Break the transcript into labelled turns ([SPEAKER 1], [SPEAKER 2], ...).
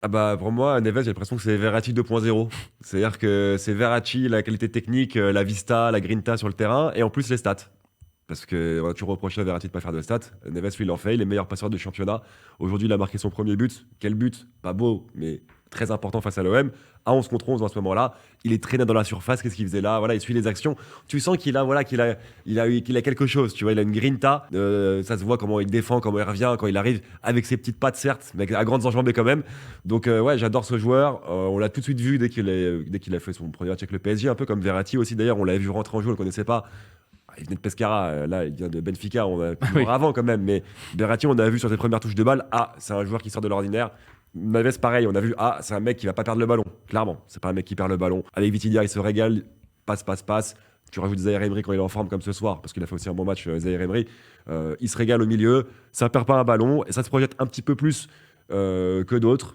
[SPEAKER 1] Ah bah pour moi, Neves, j'ai l'impression que c'est Verratti 2.0. C'est-à-dire que c'est Verratti, la qualité technique, la vista, la grinta sur le terrain, et en plus les stats. Parce que voilà, tu reproches à Verratti de pas faire de stats. Neves, lui, il en fait. Il est meilleur passeur du championnat. Aujourd'hui, il a marqué son premier but. Quel but? Pas beau, mais très important face à l'OM. À 11 contre 11 dans ce moment-là. Il est traîné dans la surface. Qu'est-ce qu'il faisait là? Voilà, il suit les actions. Tu sens qu'il a, voilà, qu'il a quelque chose. Tu vois, il a une grinta. Ça se voit comment il défend, comment il revient, quand il arrive avec ses petites pattes, certes, mais à grandes enjambées quand même. Donc, ouais, j'adore ce joueur. On l'a tout de suite vu dès qu'il a fait son premier match avec le PSG, un peu comme Verratti aussi. D'ailleurs, on l'avait vu rentrer en jeu, on le connaissait pas. Il venait de Pescara, là il vient de Benfica, on a pu le voir
[SPEAKER 2] Oui.
[SPEAKER 1] avant quand même, mais Berratti on a vu sur ses premières touches de balle, ah c'est un joueur qui sort de l'ordinaire. Naves pareil, on a vu, ah c'est un mec qui va pas perdre le ballon, clairement, c'est pas un mec qui perd le ballon. Avec Vitinha il se régale, passe, passe, passe. Tu rajoutes Zaire Emery quand il est en forme comme ce soir, parce qu'il a fait aussi un bon match, Zaire Emery. Il se régale au milieu, ça perd pas un ballon, et ça se projette un petit peu plus que d'autres.